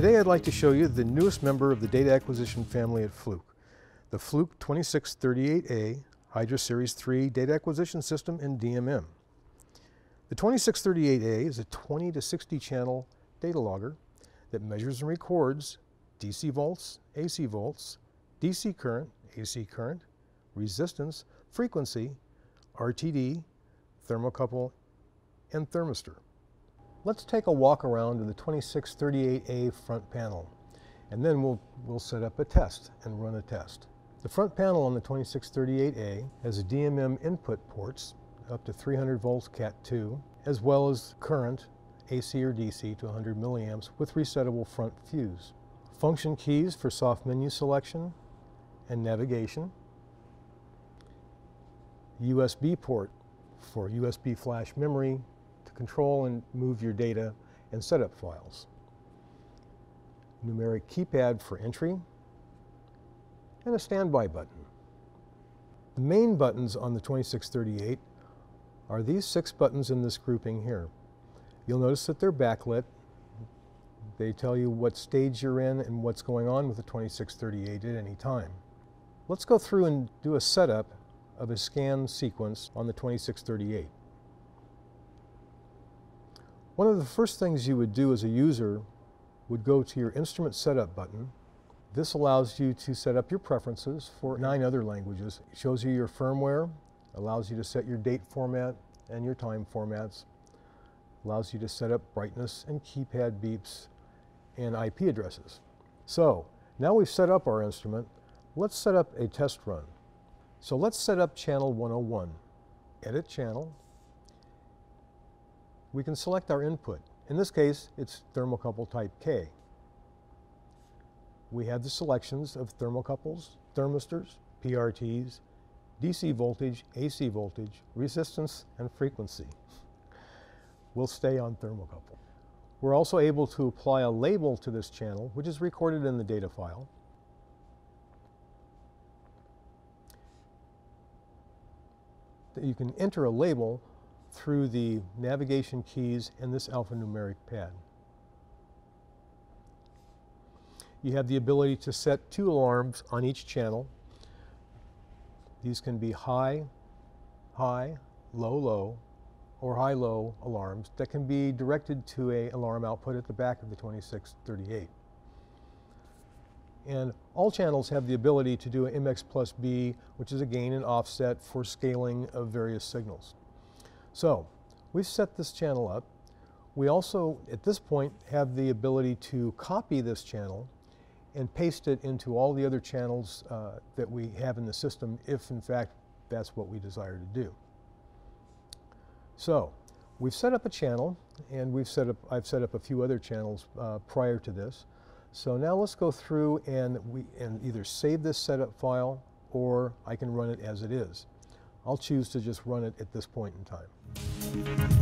Today I'd like to show you the newest member of the data acquisition family at Fluke, the Fluke 2638A Hydra Series 3 data acquisition system in DMM. The 2638A is a 20 to 60 channel data logger that measures and records DC volts, AC volts, DC current, AC current, resistance, frequency, RTD, thermocouple, and thermistor. Let's take a walk around to the 2638A front panel, and then we'll set up a test and run a test. The front panel on the 2638A has DMM input ports up to 300 volts Cat2, as well as current, AC or DC, to 100 milliamps with resettable front fuse. Function keys for soft menu selection and navigation. USB port for USB flash memory to control and move your data and setup files. Numeric keypad for entry, and a standby button. The main buttons on the 2638 are these 6 buttons in this grouping here. You'll notice that they're backlit. They tell you what stage you're in and what's going on with the 2638 at any time. Let's go through and do a setup of a scan sequence on the 2638. One of the first things you would do as a user would go to your instrument setup button. This allows you to set up your preferences for 9 other languages. It shows you your firmware, allows you to set your date format and your time formats, allows you to set up brightness and keypad beeps and IP addresses. So now we've set up our instrument, let's set up a test run. So let's set up channel 101. Edit channel. We can select our input. In this case, it's thermocouple type K. We have the selections of thermocouples, thermistors, PRTs, DC voltage, AC voltage, resistance, and frequency. We'll stay on thermocouple. We're also able to apply a label to this channel, which is recorded in the data file. You can enter a label through the navigation keys and this alphanumeric pad. You have the ability to set 2 alarms on each channel. These can be high, high, low, low, or high-low alarms that can be directed to an alarm output at the back of the 2638. And all channels have the ability to do an MX plus B, which is a gain and offset for scaling of various signals. So we've set this channel up. We also, at this point, have the ability to copy this channel and paste it into all the other channels that we have in the system, if in fact that's what we desire to do. So we've set up a channel, and I've set up a few other channels prior to this. So now let's go through and either save this setup file, or I can run it as it is. I'll choose to just run it at this point in time.